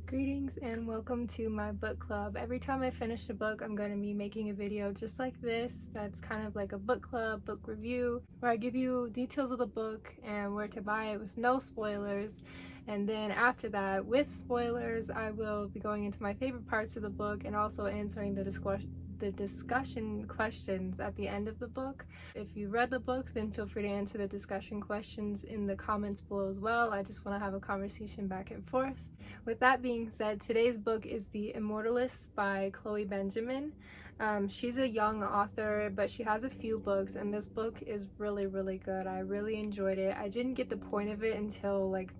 Greetings and welcome to my book club. Every time I finish a book, I'm going to be making a video just like this. That's kind of like a book club, book review, where I give you details of the book and where to buy it with no spoilers. And then after that, with spoilers, I will be going into my favorite parts of the book and also answering the discussion questions at the end of the book. If you read the book, then feel free to answer the discussion questions in the comments below as well. I just want to have a conversation back and forth. With that being said, today's book is The Immortalists by Chloe Benjamin. She's a young author, but she has a few books, and this book is really good. I really enjoyed it. I didn't get the point of it until like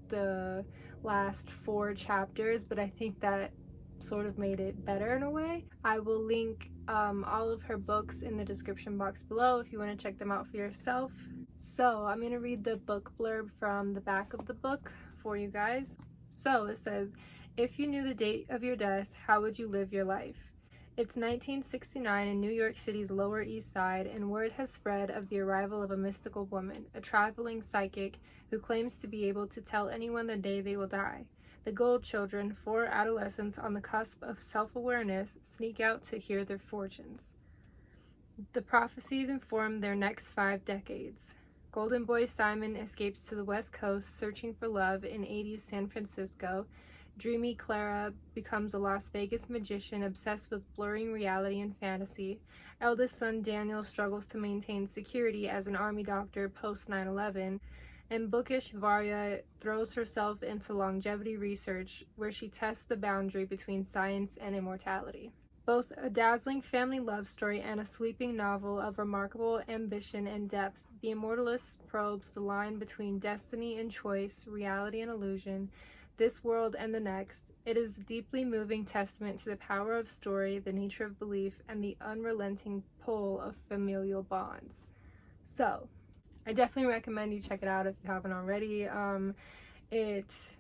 the last 4 chapters, but I think that sort of made it better in a way. I will link all of her books in the description box below if you want to check them out for yourself. So I'm going to read the book blurb from the back of the book for you guys. So it says, if you knew the date of your death, how would you live your life? It's 1969 in New York City's Lower East Side, and word has spread of the arrival of a mystical woman, a traveling psychic who claims to be able to tell anyone the day they will die. The Gold Children, 4 adolescents on the cusp of self-awareness, sneak out to hear their fortunes. The prophecies inform their next 5 decades. Golden Boy Simon escapes to the West Coast searching for love in 80s San Francisco. Dreamy Clara becomes a Las Vegas magician obsessed with blurring reality and fantasy. Eldest son Daniel struggles to maintain security as an army doctor post 9/11. And bookish Varya throws herself into longevity research, where she tests the boundary between science and immortality. Both a dazzling family love story and a sweeping novel of remarkable ambition and depth, The Immortalists probes the line between destiny and choice, reality and illusion, this world and the next. It is a deeply moving testament to the power of story, the nature of belief, and the unrelenting pull of familial bonds. So, I definitely recommend you check it out if you haven't already. It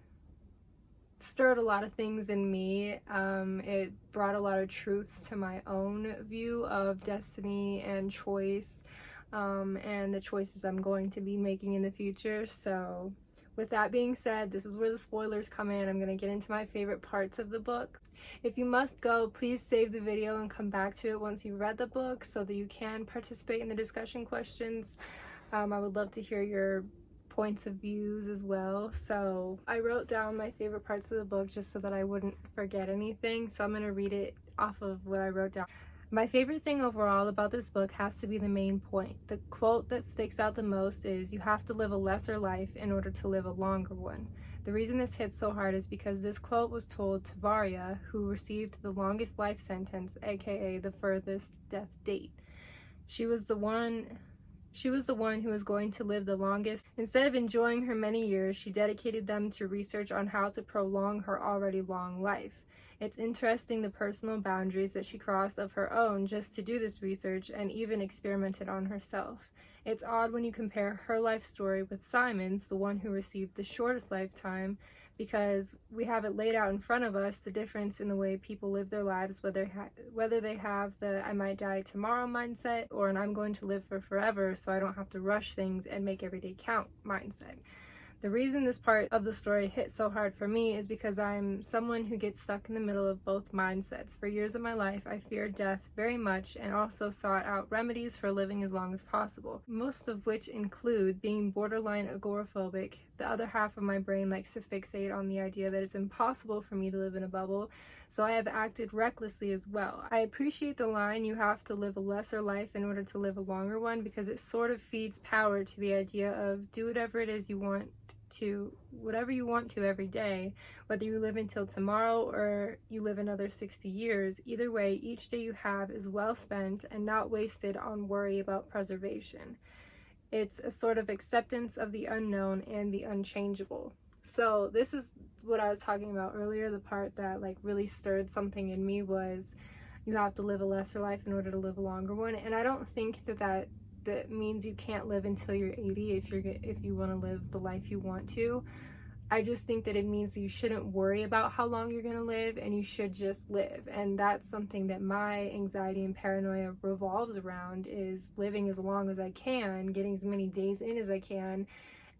stirred a lot of things in me. It brought a lot of truths to my own view of destiny and choice, and the choices I'm going to be making in the future. So with that being said, this is where the spoilers come in. I'm going to get into my favorite parts of the book. If you must go, please save the video and come back to it once you've read the book so that you can participate in the discussion questions. I would love to hear your points of views as well. So I wrote down my favorite parts of the book just so that I wouldn't forget anything. So I'm going to read it off of what I wrote down. My favorite thing overall about this book has to be the main point. The quote that sticks out the most is, "You have to live a lesser life in order to live a longer one." The reason this hits so hard is because this quote was told to Varya, who received the longest life sentence, aka the furthest death date. She was the one who was going to live the longest. Instead of enjoying her many years, she dedicated them to research on how to prolong her already long life. It's interesting the personal boundaries that she crossed of her own just to do this research, and even experimented on herself. It's odd when you compare her life story with Simon's, the one who received the shortest lifetime, because we have it laid out in front of us, the difference in the way people live their lives, whether they have the "I might die tomorrow" mindset or an "I'm going to live for forever so I don't have to rush things and make every day count" mindset. The reason this part of the story hit so hard for me is because I'm someone who gets stuck in the middle of both mindsets. For years of my life, I feared death very much and also sought out remedies for living as long as possible, most of which include being borderline agoraphobic. The other half of my brain likes to fixate on the idea that it's impossible for me to live in a bubble, so I have acted recklessly as well. I appreciate the line, "You have to live a lesser life in order to live a longer one," because it sort of feeds power to the idea of do whatever it is you want to every day, whether you live until tomorrow or you live another 60 years. Either way, each day you have is well spent and not wasted on worry about preservation. It's a sort of acceptance of the unknown and the unchangeable. So this is what I was talking about earlier. The part that like really stirred something in me was you have to live a lesser life in order to live a longer one. And I don't think that means you can't live until you're 80 if you want to live the life you want to. I just think that it means that you shouldn't worry about how long you're going to live, and you should just live. And that's something that my anxiety and paranoia revolves around, is living as long as I can, getting as many days in as I can,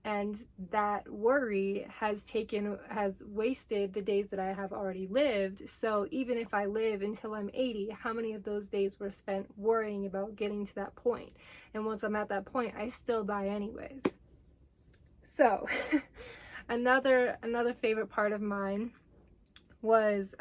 And that worry has wasted the days that I have already lived. So even if I live until I'm 80, how many of those days were spent worrying about getting to that point? And once I'm at that point, I still die anyways. So another favorite part of mine was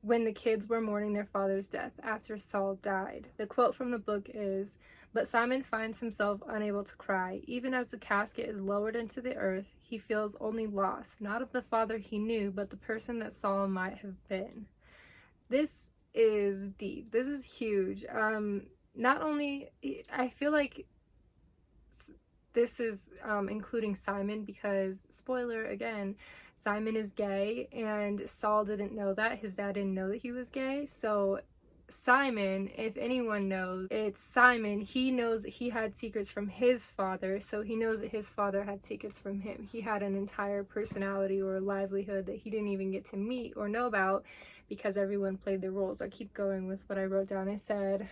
when the kids were mourning their father's death after Saul died. The quote from the book is, "But Simon finds himself unable to cry. Even as the casket is lowered into the earth, he feels only loss, not of the father he knew, but the person that Saul might have been." This is deep. This is huge. Not only, I feel like this is including Simon, because, spoiler again, Simon is gay, and Saul didn't know that. His dad didn't know that he was gay. So Simon, if anyone knows, it's Simon. He knows that he had secrets from his father, so he knows that his father had secrets from him. He had an entire personality or livelihood that he didn't even get to meet or know about because everyone played their roles. I keep going with what I wrote down. I said,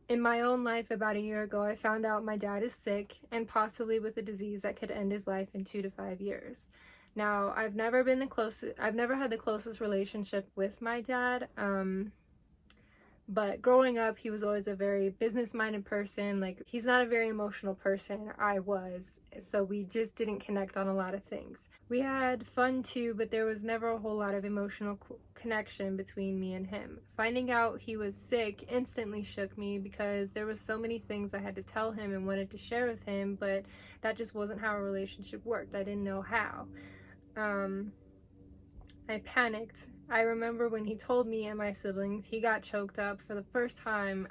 in my own life, about a year ago, I found out my dad is sick and possibly with a disease that could end his life in 2 to 5 years. Now, I've never had the closest relationship with my dad, but growing up, he was always a very business-minded person. Like, he's not a very emotional person. I was, so we just didn't connect on a lot of things. We had fun too, but there was never a whole lot of emotional connection between me and him. Finding out he was sick instantly shook me because there was so many things I had to tell him and wanted to share with him, but that just wasn't how a relationship worked. I didn't know how. I panicked. I remember when he told me and my siblings, he got choked up for the first time.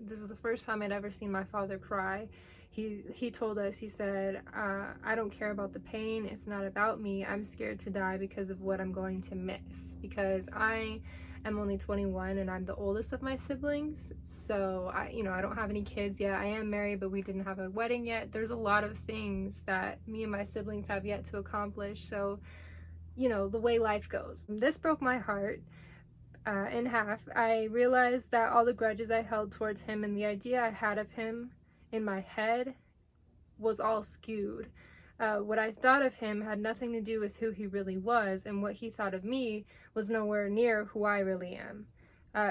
This is the first time I'd ever seen my father cry. He told us, he said, I don't care about the pain. It's not about me. I'm scared to die because of what I'm going to miss. Because I am only 21 and I'm the oldest of my siblings. So I don't have any kids yet. I am married, but we didn't have a wedding yet. There's a lot of things that me and my siblings have yet to accomplish. So, the way life goes. This broke my heart in half. I realized that all the grudges I held towards him and the idea I had of him in my head was all skewed. What I thought of him had nothing to do with who he really was, and what he thought of me was nowhere near who I really am.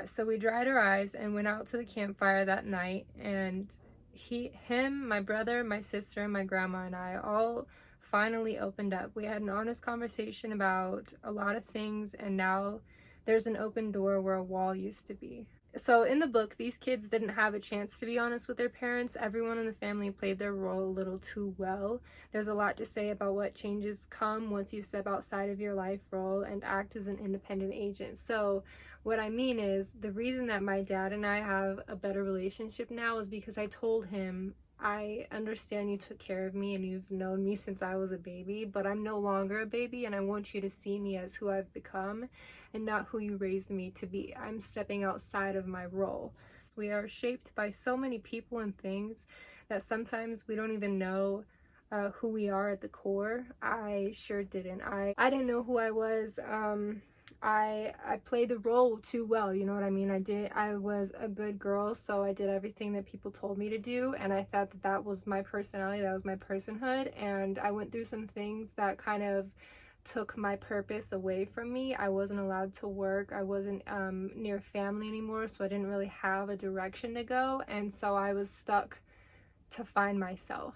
So we dried our eyes and went out to the campfire that night, and him, my brother, my sister, my grandma, and I all finally opened up. We had an honest conversation about a lot of things, and now there's an open door where a wall used to be. So in the book, these kids didn't have a chance to be honest with their parents. Everyone in the family played their role a little too well. There's a lot to say about what changes come once you step outside of your life role and act as an independent agent. So what I mean is, the reason that my dad and I have a better relationship now is because I told him, I understand you took care of me and you've known me since I was a baby, but I'm no longer a baby, and I want you to see me as who I've become and not who you raised me to be. I'm stepping outside of my role. We are shaped by so many people and things that sometimes we don't even know who we are at the core. I sure didn't. I didn't know who I was. I played the role too well, you know what I mean? I was a good girl, so I did everything that people told me to do, and I thought that that was my personality, that was my personhood, and I went through some things that kind of took my purpose away from me. I wasn't allowed to work. I wasn't near family anymore, so I didn't really have a direction to go, and so I was stuck to find myself.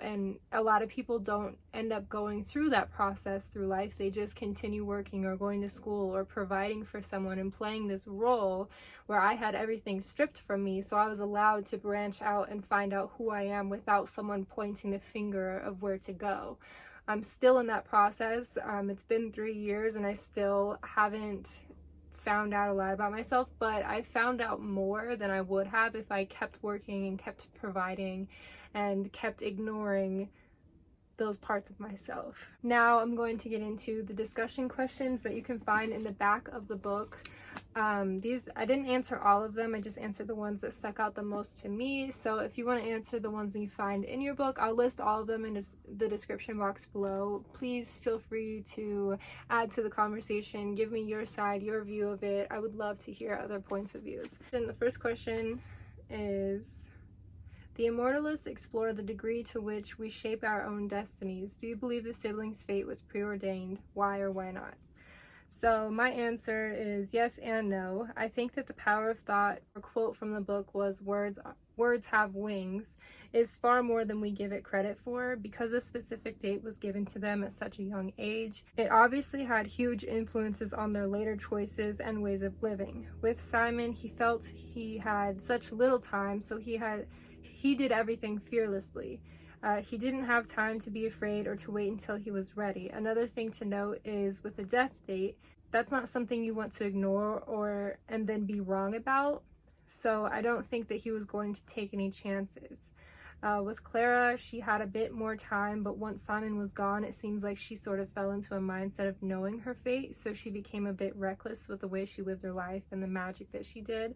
And a lot of people don't end up going through that process through life. They just continue working or going to school or providing for someone and playing this role where I had everything stripped from me, so I was allowed to branch out and find out who I am without someone pointing the finger of where to go. I'm still in that process. It's been 3 years and I still haven't found out a lot about myself, but I found out more than I would have if I kept working and kept providing and kept ignoring those parts of myself. Now I'm going to get into the discussion questions that you can find in the back of the book. These, I didn't answer all of them, I just answered the ones that stuck out the most to me. So if you want to answer the ones that you find in your book, I'll list all of them in the description box below. Please feel free to add to the conversation, give me your side, your view of it. I would love to hear other points of views. Then the first question is, The Immortalists explore the degree to which we shape our own destinies. Do you believe the siblings' fate was preordained? Why or why not? So my answer is yes and no. I think that the power of thought, a quote from the book was words have wings, is far more than we give it credit for. Because a specific date was given to them at such a young age, it obviously had huge influences on their later choices and ways of living. With Simon, he felt he had such little time, so he did everything fearlessly. He didn't have time to be afraid or to wait until he was ready. Another thing to note is with a death date, that's not something you want to ignore and then be wrong about. So I don't think that he was going to take any chances. With Clara, she had a bit more time, but once Simon was gone, it seems like she sort of fell into a mindset of knowing her fate, so she became a bit reckless with the way she lived her life and the magic that she did.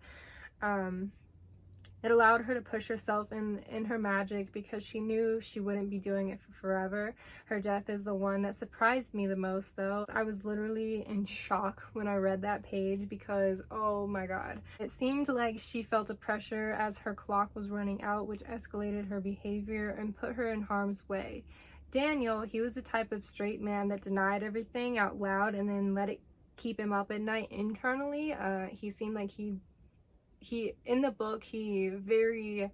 It allowed her to push herself in her magic because she knew she wouldn't be doing it for forever. Her death is the one that surprised me the most, though. I was literally in shock when I read that page because, oh my god. It seemed like she felt a pressure as her clock was running out, which escalated her behavior and put her in harm's way. Daniel, he was the type of straight man that denied everything out loud and then let it keep him up at night internally. He seemed like he in the book, he very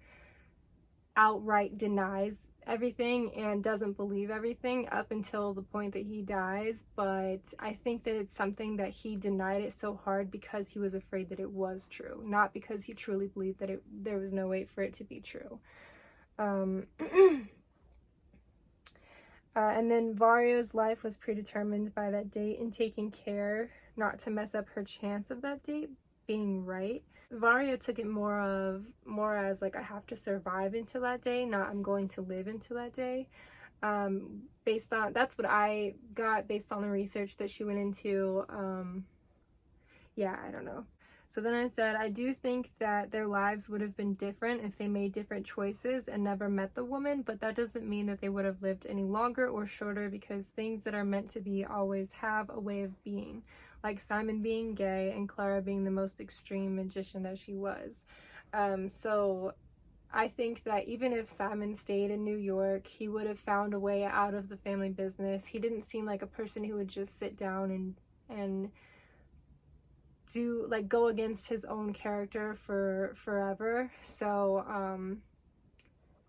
outright denies everything and doesn't believe everything up until the point that he dies. But I think that it's something that he denied it so hard because he was afraid that it was true, not because he truly believed that there was no way for it to be true. And then Varya's life was predetermined by that date and taking care not to mess up her chance of that date being right. Varya took it more as like, I have to survive until that day, not I'm going to live until that day. That's what I got based on the research that she went into. Yeah, I don't know. So then I said, I do think that their lives would have been different if they made different choices and never met the woman, but that doesn't mean that they would have lived any longer or shorter, because things that are meant to be always have a way of being. Like Simon being gay and Clara being the most extreme magician that she was. So I think that even if Simon stayed in New York, he would have found a way out of the family business. He didn't seem like a person who would just sit down and do, like, go against his own character for forever. So,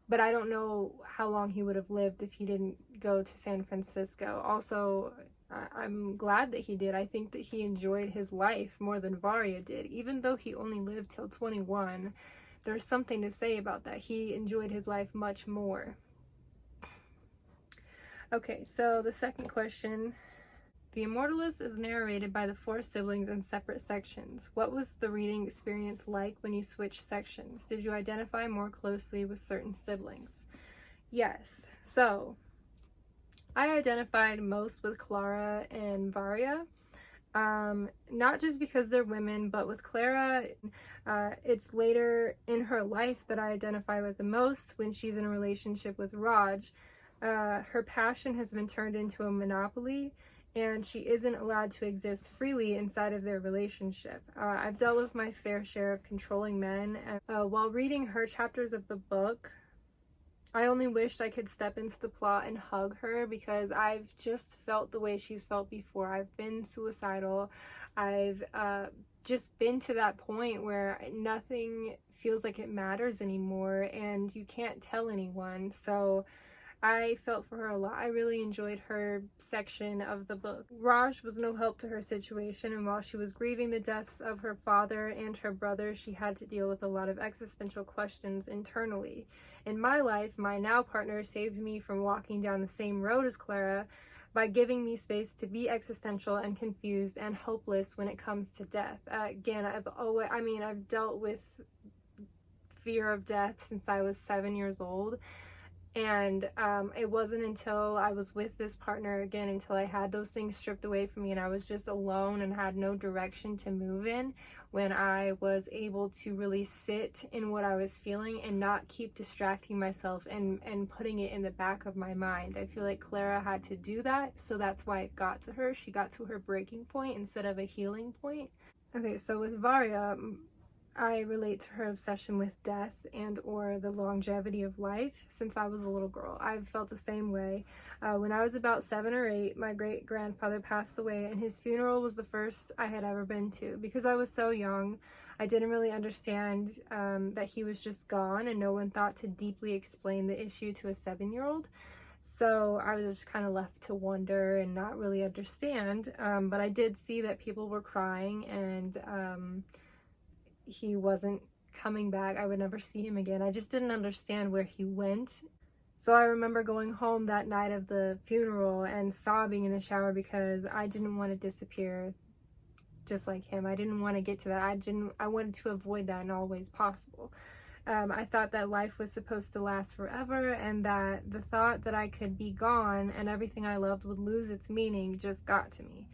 but I don't know how long he would have lived if he didn't go to San Francisco. Also, I'm glad that he did. I think that he enjoyed his life more than Varya did. Even though he only lived till 21, there's something to say about that. He enjoyed his life much more. Okay, so the second question. The Immortalists is narrated by the 4 siblings in separate sections. What was the reading experience like when you switched sections? Did you identify more closely with certain siblings? Yes. So I identified most with Clara and Varya, not just because they're women, but with Clara, it's later in her life that I identify with the most, when she's in a relationship with Raj. Her passion has been turned into a monopoly, and she isn't allowed to exist freely inside of their relationship. I've dealt with my fair share of controlling men, and while reading her chapters of the book, I only wished I could step into the plot and hug her, because I've just felt the way she's felt before. I've been suicidal. I've just been to that point where nothing feels like it matters anymore, and you can't tell anyone. So I felt for her a lot. I really enjoyed her section of the book. Raj was no help to her situation, and while she was grieving the deaths of her father and her brother, she had to deal with a lot of existential questions internally. In my life, my now partner saved me from walking down the same road as Clara by giving me space to be existential and confused and hopeless when it comes to death. Again, I've dealt with fear of death since I was 7 years old. And it wasn't until I was with this partner again, until I had those things stripped away from me and I was just alone and had no direction to move in, when I was able to really sit in what I was feeling and not keep distracting myself and putting it in the back of my mind. I feel like Clara had to do that, so that's why it got to her. She got to her breaking point instead of a healing point. Okay, so with Varya, I relate to her obsession with death and or the longevity of life since I was a little girl. I've felt the same way. When I was about 7 or 8, my great-grandfather passed away, and his funeral was the first I had ever been to. Because I was so young, I didn't really understand that he was just gone, and no one thought to deeply explain the issue to a 7-year-old. So I was just kind of left to wonder and not really understand. But I did see that people were crying, and he wasn't coming back. I would never see him again. I just didn't understand where he went. So I remember going home that night of the funeral and sobbing in the shower because I didn't want to disappear just like him. I didn't want to get to that. I wanted to avoid that in all ways possible. I thought that life was supposed to last forever, and that the thought that I could be gone and everything I loved would lose its meaning just got to me.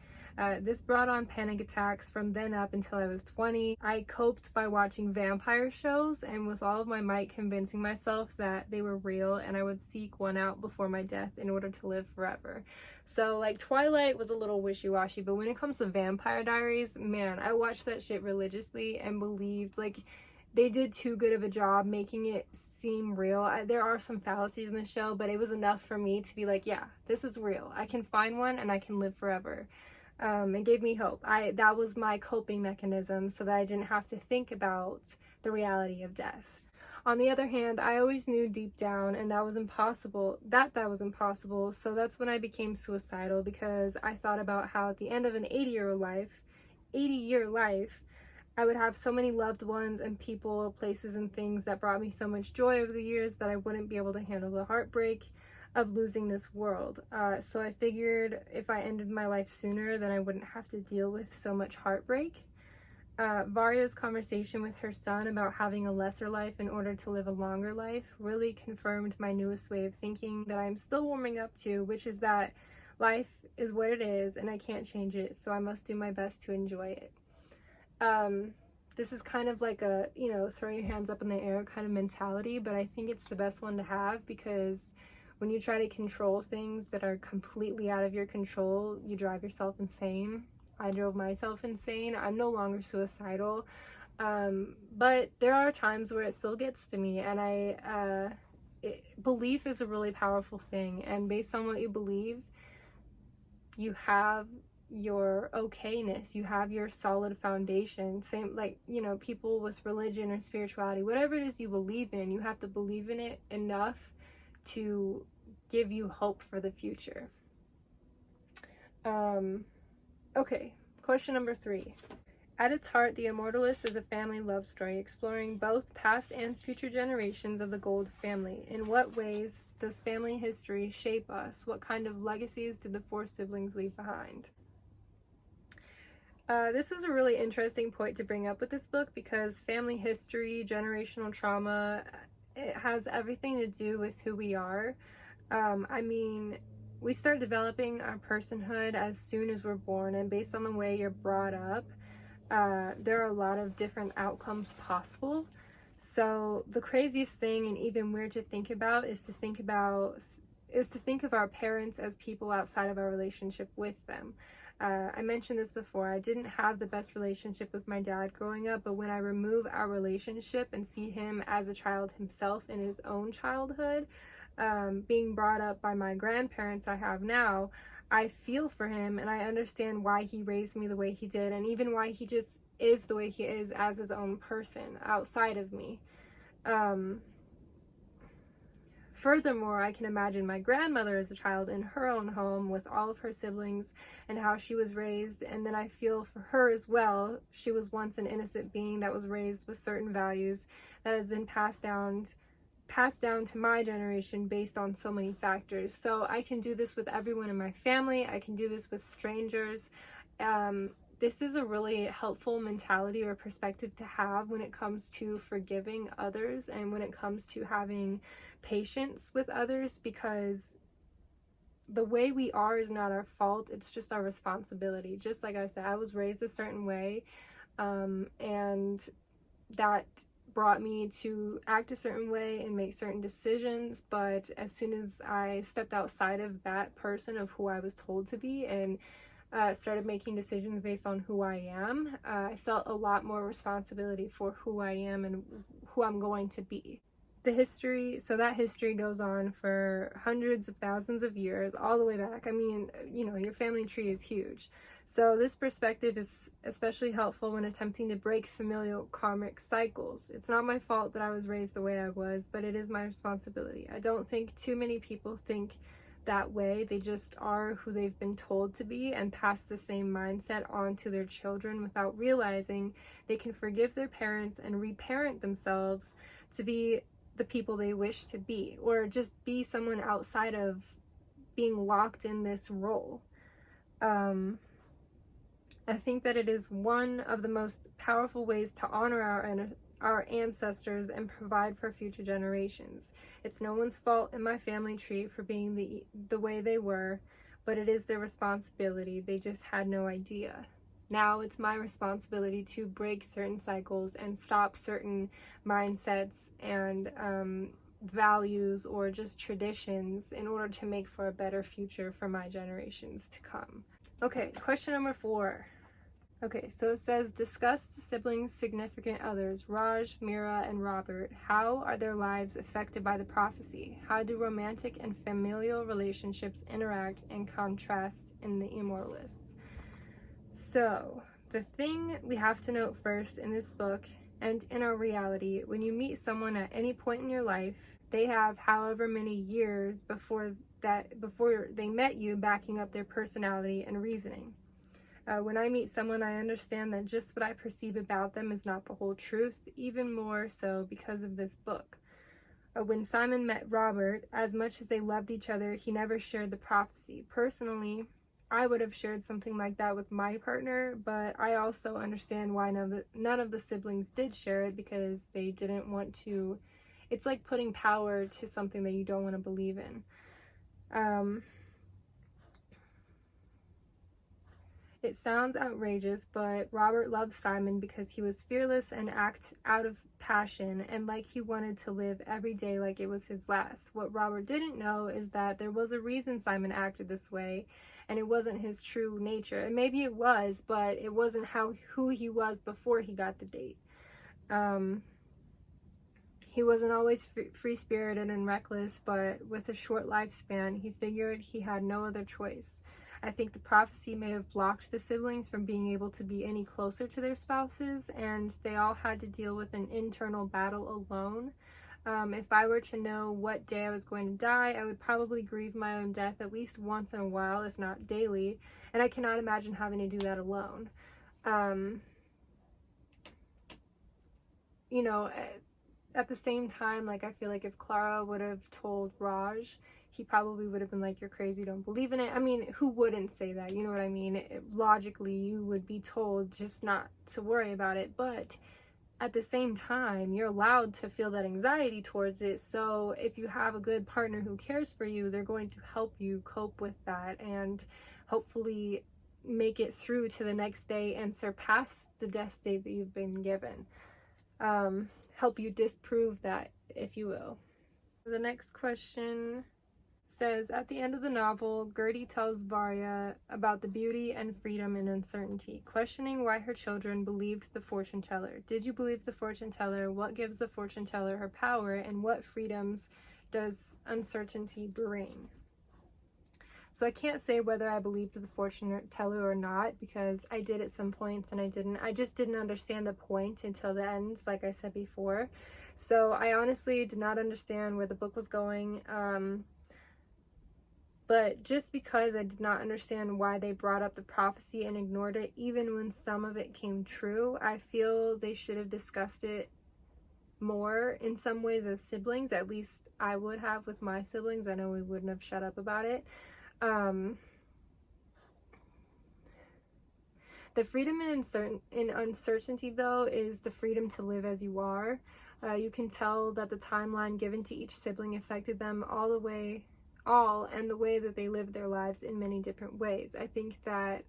This brought on panic attacks from then up until I was 20. I coped by watching vampire shows and with all of my might convincing myself that they were real, and I would seek one out before my death in order to live forever. So like Twilight was a little wishy-washy, but when it comes to Vampire Diaries, man, I watched that shit religiously and believed like they did too good of a job making it seem real. There are some fallacies in the show, but it was enough for me to be like, yeah, this is real. I can find one and I can live forever. It gave me hope. That was my coping mechanism so that I didn't have to think about the reality of death. On the other hand, I always knew deep down and that was impossible, that was impossible, so that's when I became suicidal, because I thought about how at the end of an 80-year life, I would have so many loved ones and people, places, and things that brought me so much joy over the years that I wouldn't be able to handle the heartbreak of losing this world. So I figured if I ended my life sooner, then I wouldn't have to deal with so much heartbreak. Varya's conversation with her son about having a lesser life in order to live a longer life really confirmed my newest way of thinking that I'm still warming up to, which is that life is what it is and I can't change it, so I must do my best to enjoy it. This is kind of like a, throw your hands up in the air kind of mentality, but I think it's the best one to have, because when you try to control things that are completely out of your control, you drive yourself insane. I drove myself insane. I'm no longer suicidal, but there are times where it still gets to me, and belief is a really powerful thing, and based on what you believe, you have your okayness, you have your solid foundation. Same like, people with religion or spirituality, whatever it is you believe in, you have to believe in it enough to give you hope for the future. Okay, question number 3. At its heart, The Immortalists is a family love story exploring both past and future generations of the Gold family. In what ways does family history shape us? What kind of legacies did the 4 siblings leave behind? This is a really interesting point to bring up with this book, because family history, generational trauma, it has everything to do with who we are. We start developing our personhood as soon as we're born, and based on the way you're brought up, there are a lot of different outcomes possible. So the craziest thing, and even weird to think about, is to think of our parents as people outside of our relationship with them. I mentioned this before, I didn't have the best relationship with my dad growing up, but when I remove our relationship and see him as a child himself in his own childhood, being brought up by my grandparents I have now, I feel for him and I understand why he raised me the way he did, and even why he just is the way he is as his own person outside of me. Furthermore, I can imagine my grandmother as a child in her own home with all of her siblings and how she was raised, and then I feel for her as well. She was once an innocent being that was raised with certain values that has been passed down to my generation based on so many factors. So I can do this with everyone in my family. I can do this with strangers. This is a really helpful mentality or perspective to have when it comes to forgiving others and when it comes to having patience with others, because the way we are is not our fault. It's just our responsibility. Just like I said, I was raised a certain way, and that brought me to act a certain way and make certain decisions, but as soon as I stepped outside of that person of who I was told to be and started making decisions based on who I am, I felt a lot more responsibility for who I am and who I'm going to be. That history goes on for hundreds of thousands of years, all the way back. I mean, your family tree is huge. So this perspective is especially helpful when attempting to break familial karmic cycles. It's not my fault that I was raised the way I was, but it is my responsibility. I don't think too many people think that way. They just are who they've been told to be and pass the same mindset on to their children without realizing they can forgive their parents and reparent themselves to be the people they wish to be, or just be someone outside of being locked in this role. I think that it is one of the most powerful ways to honor our ancestors and provide for future generations. It's no one's fault in my family tree for being the way they were, but it is their responsibility. They just had no idea. Now it's my responsibility to break certain cycles and stop certain mindsets and values or just traditions in order to make for a better future for my generations to come. Okay, question number 4. Okay, so it says, discuss the siblings' significant others, Raj, Mira, and Robert. How are their lives affected by the prophecy? How do romantic and familial relationships interact and contrast in the Immortalists? So, the thing we have to note first in this book and in our reality, when you meet someone at any point in your life, they have however many years before they met you backing up their personality and reasoning. When I meet someone, I understand that just what I perceive about them is not the whole truth, even more so because of this book. When Simon met Robert, as much as they loved each other, he never shared the prophecy. Personally, I would have shared something like that with my partner, but I also understand why none of the siblings did share it, because they didn't want to. It's like putting power to something that you don't want to believe in. It sounds outrageous, but Robert loved Simon because he was fearless and acted out of passion and like he wanted to live every day like it was his last. What Robert didn't know is that there was a reason Simon acted this way, and it wasn't his true nature. And maybe it was, but it wasn't who he was before he got the date. He wasn't always free-spirited and reckless, but with a short lifespan, he figured he had no other choice. I think the prophecy may have blocked the siblings from being able to be any closer to their spouses, and they all had to deal with an internal battle alone. If I were to know what day I was going to die, I would probably grieve my own death at least once in a while, if not daily, and I cannot imagine having to do that alone. At the same time, like, I feel like if Clara would have told Raj, he probably would have been like, you're crazy, don't believe in it. I mean, who wouldn't say that? You know what I mean? Logically, you would be told just not to worry about it, but at the same time, you're allowed to feel that anxiety towards it. So if you have a good partner who cares for you, they're going to help you cope with that and hopefully make it through to the next day and surpass the death date that you've been given. Help you disprove that, if you will. The next question says, at the end of the novel, Gertie tells Varya about the beauty and freedom and uncertainty, questioning why her children believed the fortune teller. Did you believe the fortune teller? What gives the fortune teller her power, and what freedoms does uncertainty bring? So I can't say whether I believed the fortune teller or not, because I did at some points and I didn't. I just didn't understand the point until the end, like I said before. So I honestly did not understand where the book was going. But just because I did not understand why they brought up the prophecy and ignored it, even when some of it came true, I feel they should have discussed it more in some ways as siblings. At least I would have with my siblings. I know we wouldn't have shut up about it. The freedom in uncertainty, though, is the freedom to live as you are. You can tell that the timeline given to each sibling affected them and the way that they lived their lives in many different ways. I think that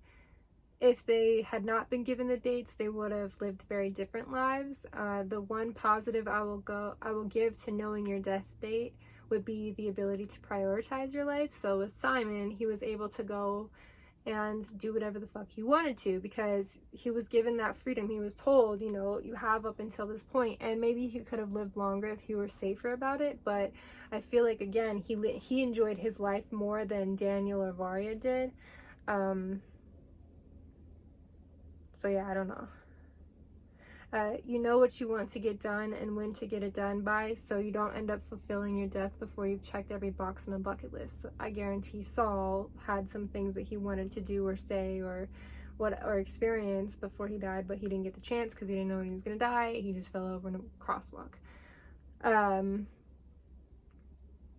if they had not been given the dates, they would have lived very different lives. The one positive I will give to knowing your death date would be the ability to prioritize your life. So with Simon, he was able to go and do whatever the fuck he wanted to, because he was given that freedom. He was told, you know, you have up until this point, and maybe he could have lived longer if he were safer about it. But I feel like, again, he enjoyed his life more than Daniel or Varya did. So yeah, I don't know. You know what you want to get done and when to get it done by, so you don't end up fulfilling your death before you've checked every box on the bucket list. So I guarantee Saul had some things that he wanted to do or say or experience before he died, but he didn't get the chance because he didn't know when he was going to die. He just fell over in a crosswalk.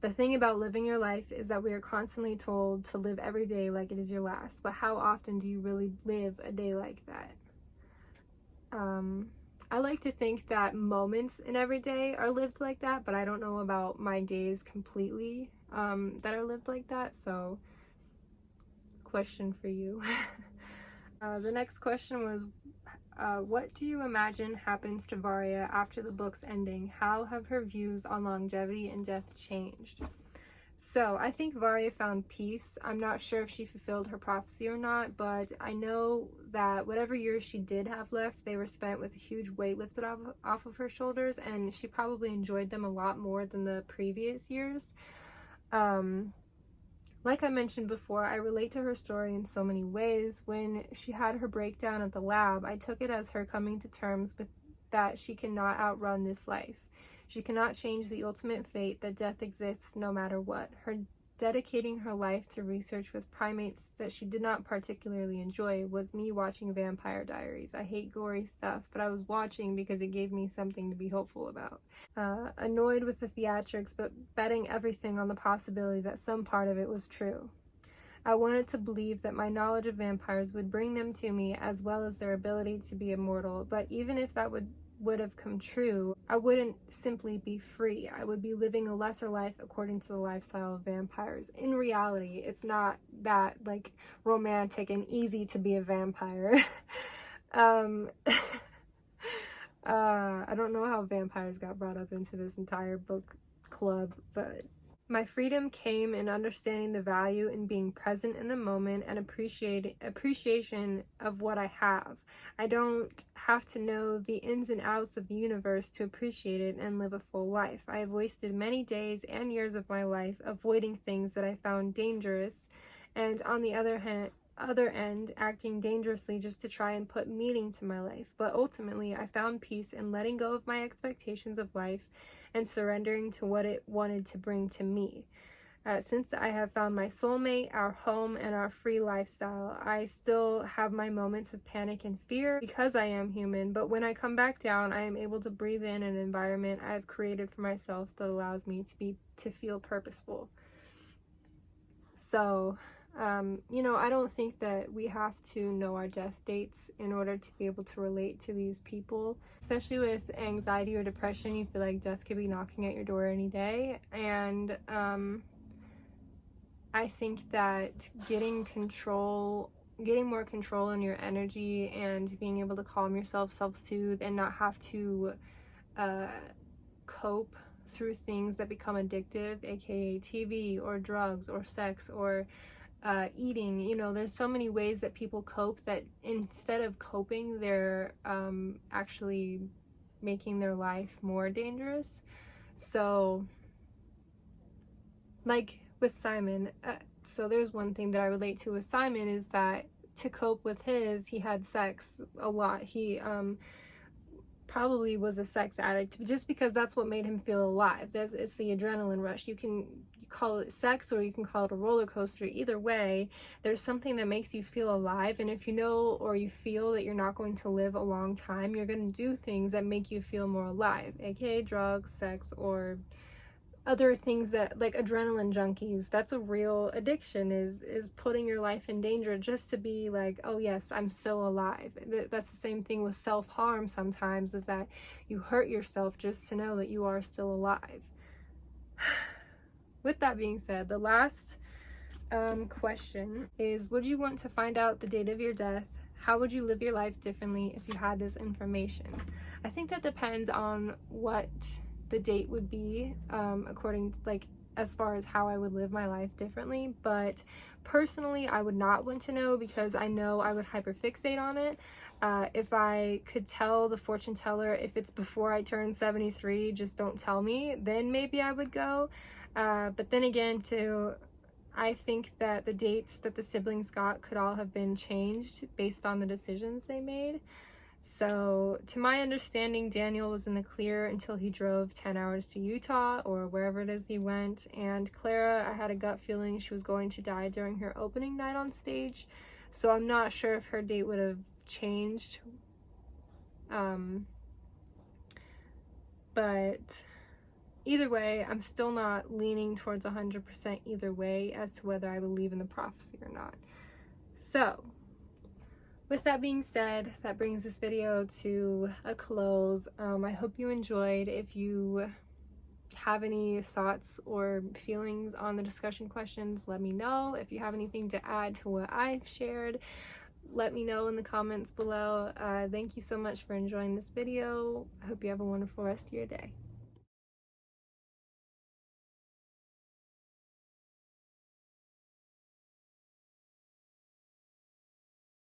The thing about living your life is that we are constantly told to live every day like it is your last, but how often do you really live a day like that? I like to think that moments in every day are lived like that, but I don't know about my days completely that are lived like that. So, question for you. The next question was, what do you imagine happens to Varya after the book's ending? How have her views on longevity and death changed? So I think Varya found peace. I'm not sure if she fulfilled her prophecy or not, but I know that whatever years she did have left, they were spent with a huge weight lifted off of her shoulders, and she probably enjoyed them a lot more than the previous years. Like I mentioned before, I relate to her story in so many ways. When she had her breakdown at the lab, I took it as her coming to terms with that she cannot outrun this life. She cannot change the ultimate fate that death exists no matter what. Her dedicating her life to research with primates that she did not particularly enjoy was me watching Vampire Diaries. I hate gory stuff, but I was watching because it gave me something to be hopeful about. Annoyed with the theatrics, but betting everything on the possibility that some part of it was true. I wanted to believe that my knowledge of vampires would bring them to me, as well as their ability to be immortal, but even if that would have come true, I wouldn't simply be free. I would be living a lesser life according to the lifestyle of vampires. In reality, it's not that like romantic and easy to be a vampire. I don't know how vampires got brought up into this entire book club, but my freedom came in understanding the value in being present in the moment and appreciation of what I have. I don't have to know the ins and outs of the universe to appreciate it and live a full life. I have wasted many days and years of my life avoiding things that I found dangerous, and on the other end, acting dangerously just to try and put meaning to my life. But ultimately, I found peace in letting go of my expectations of life and surrendering to what it wanted to bring to me. Since I have found my soulmate, our home, and our free lifestyle, I still have my moments of panic and fear because I am human, but when I come back down, I am able to breathe in an environment I have created for myself that allows me to feel purposeful. So, you know, I don't think that we have to know our death dates in order to be able to relate to these people. Especially with anxiety or depression, you feel like death could be knocking at your door any day. And I think that getting more control in your energy and being able to calm yourself, self-soothe, and not have to cope through things that become addictive, aka TV or drugs or sex or eating. You know, there's so many ways that people cope that instead of coping, they're actually making their life more dangerous. So, like with Simon, so there's one thing that I relate to with Simon is that to cope with he had sex a lot. He probably was a sex addict just because that's what made him feel alive. It's the adrenaline rush. You can call it sex or you can call it a roller coaster. Either way, there's something that makes you feel alive, and if you know or you feel that you're not going to live a long time, you're going to do things that make you feel more alive, aka drugs, sex, or other things that, like adrenaline junkies. That's a real addiction, is putting your life in danger just to be like, oh yes, I'm still alive. That's the same thing with self-harm sometimes, is that you hurt yourself just to know that you are still alive. With that being said, the last question is, would you want to find out the date of your death? How would you live your life differently if you had this information? I think that depends on what the date would be, according, like, as far as how I would live my life differently, but personally I would not want to know because I know I would hyperfixate on it. If I could tell the fortune teller if it's before I turn 73, just don't tell me, then maybe I would go. But then again, too, I think that the dates that the siblings got could all have been changed based on the decisions they made. So, to my understanding, Daniel was in the clear until he drove 10 hours to Utah or wherever it is he went. And Clara, I had a gut feeling she was going to die during her opening night on stage. So, I'm not sure if her date would have changed. But either way, I'm still not leaning towards 100% either way as to whether I believe in the prophecy or not. So, with that being said, that brings this video to a close. I hope you enjoyed. If you have any thoughts or feelings on the discussion questions, let me know. If you have anything to add to what I've shared, let me know in the comments below. Thank you so much for enjoying this video. I hope you have a wonderful rest of your day.